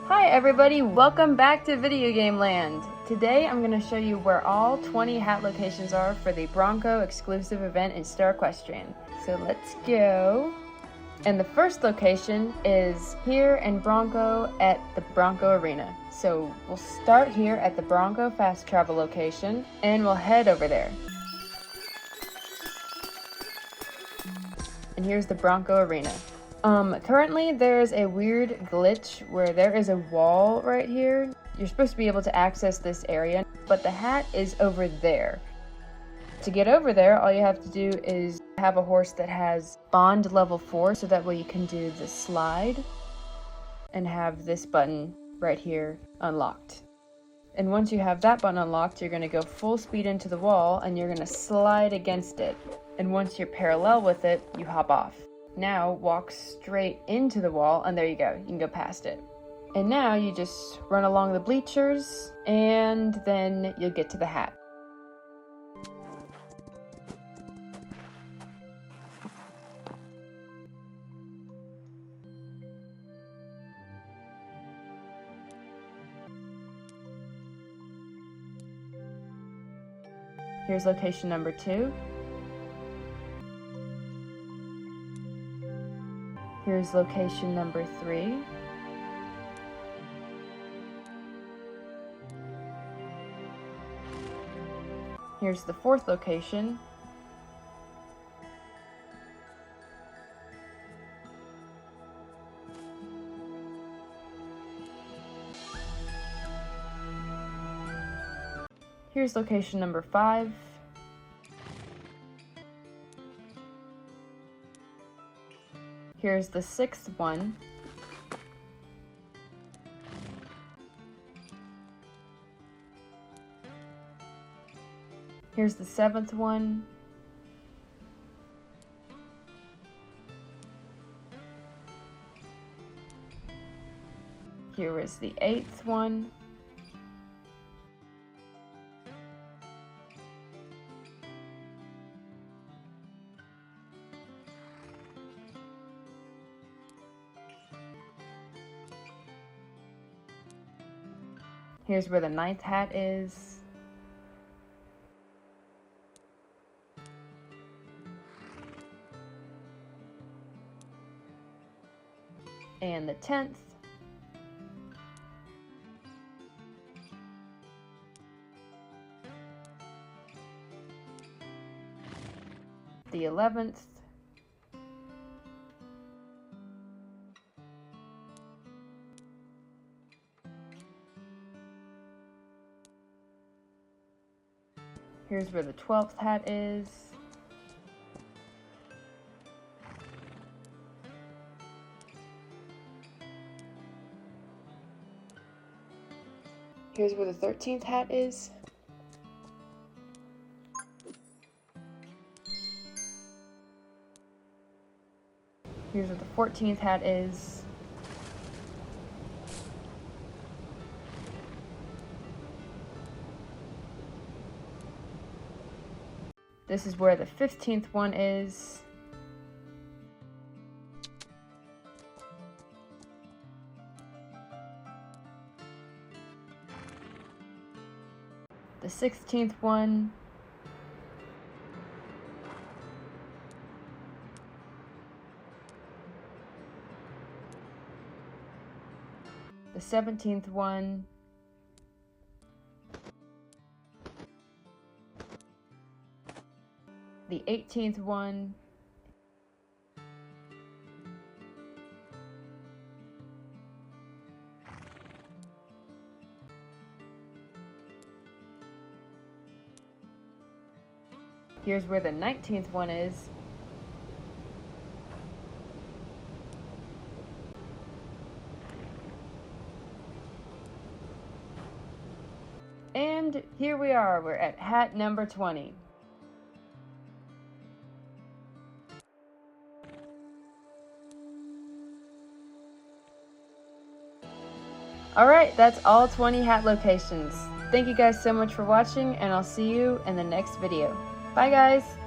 Hi everybody, welcome back to Video Game Land. Today I'm going to show you where all 20 hat locations are for the Bronco exclusive event in Star Equestrian. So let's go. And the first location is here in Bronco at the Bronco Arena. So we'll start here at the Bronco Fast Travel location and we'll head over there. And here's the Bronco Arena. Currently there's a weird glitch where there is a wall right here. You're supposed to be able to access this area, but the hat is over there. To get over there, all you have to do is have a horse that has bond level 4, so that way you can do the slide and have this button right here unlocked. And once you have that button unlocked, you're going to go full speed into the wall and you're going to slide against it. And once you're parallel with it, you hop off. Now walk straight into the wall and there you go, you can go past it. And now you just run along the bleachers and then you'll get to the hat. Here's location number 2. Here's location number 3. Here's the 4th location. Here's location number 5. Here's the 6th one. Here's the 7th one. Here is the 8th one. Here's where the 9th hat is. And the 10th. The 11th. Here's where the 12th hat is. Here's where the 13th hat is. Here's where the 14th hat is. This is where the 15th one is. The 16th one. The 17th one. The 18th one. Here's where the 19th one is. And here we are, we're at hat number 20. Alright, that's all 20 hat locations. Thank you guys so much for watching, and I'll see you in the next video. Bye guys!